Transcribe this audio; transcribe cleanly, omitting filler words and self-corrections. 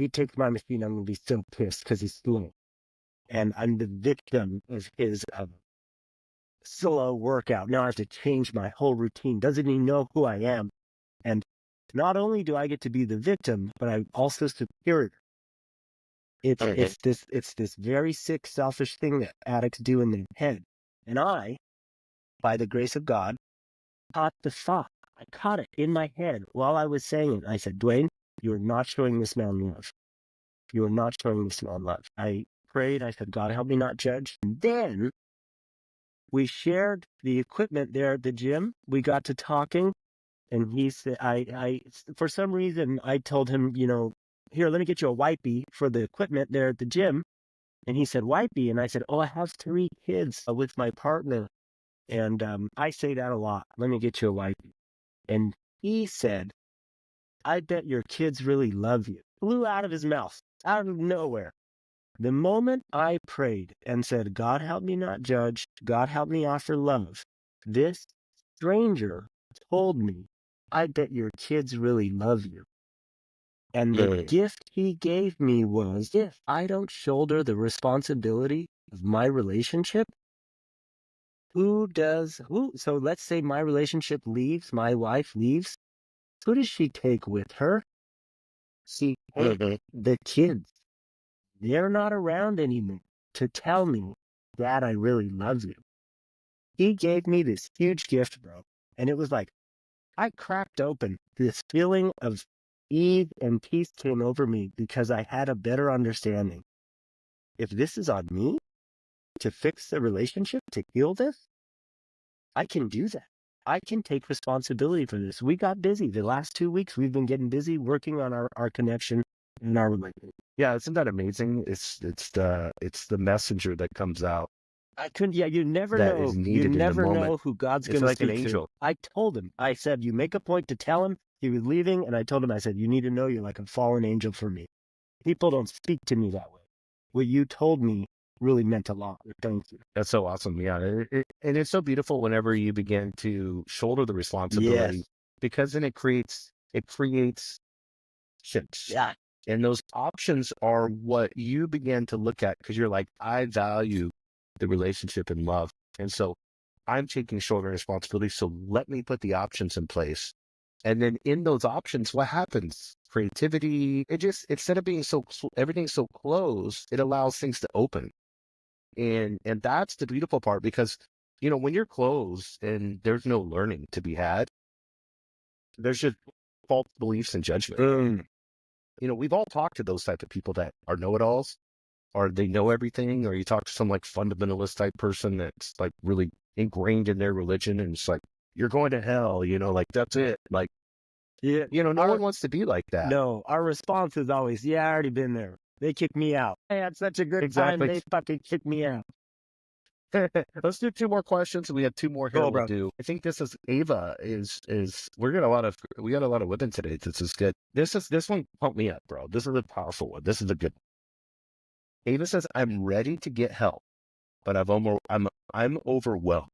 he takes my machine, I'm going to be so pissed because he's slow. And I'm the victim of his slow workout. Now I have to change my whole routine. Doesn't he know who I am? And not only do I get to be the victim, but I'm also superior. It's this very sick, selfish thing that addicts do in their head. And I, by the grace of God, caught the thought. I caught it in my head while I was saying it. I said, Dwayne, you are not showing this man love. You are not showing this man love. I prayed. I said, God, help me not judge. And then we shared the equipment there at the gym. We got to talking, and he said, for some reason, I told him, here, let me get you a wipey for the equipment there at the gym. And he said, wipey. And I said, I have 3 kids with my partner. And I say that a lot. Let me get you a wipey. And he said, I bet your kids really love you. Flew out of his mouth, out of nowhere. The moment I prayed and said, God, help me not judge, God, help me offer love, this stranger told me, I bet your kids really love you. And the gift he gave me was, if I don't shoulder the responsibility of my relationship, who? So let's say my relationship leaves, my wife leaves. Who does she take with her? See, the kids. They're not around anymore to tell me, Dad, I really love you. He gave me this huge gift, bro. And it was like, I cracked open. This feeling of ease and peace came over me because I had a better understanding. If this is on me to fix the relationship, to heal this, I can do that. I can take responsibility for this. We got busy. The last 2 weeks, we've been getting busy working on our connection and our relationship. Yeah, isn't that amazing? It's the messenger that comes out You never that know. is You needed in the never moment. know who God's It's going to like an speak to. angel. I told him, I said, you make a point to tell him he was leaving. And I told him, I said, you need to know you're like a fallen angel for me. People don't speak to me that way. What you told me really meant a lot. Thank you. That's so awesome. Yeah. And it's so beautiful whenever you begin to shoulder the responsibility, Yes. because then it creates options. Yeah. And those options are what you begin to look at, because you're like, I value the relationship and love. And so I'm taking shoulder responsibility. So let me put the options in place. And then in those options, what happens? Creativity. It just, instead of being everything's so closed, it allows things to open. And that's the beautiful part, because, when you're closed and there's no learning to be had, there's just false beliefs and judgment. We've all talked to those type of people that are know-it-alls, or they know everything, or you talk to some like fundamentalist type person that's like really ingrained in their religion, and it's like, you're going to hell, like that's it. Like, Yeah. no one wants to be like that. No, our response is always, yeah, I already been there. They kicked me out. I had such a good time. They fucking kicked me out. Let's do 2 more questions. We have 2 more here. We'll do. I think this is Ava. We got a lot of women today. This is good. This one pumped me up, bro. This is a powerful one. This is a good one. Ava says, I'm ready to get help, but I'm overwhelmed.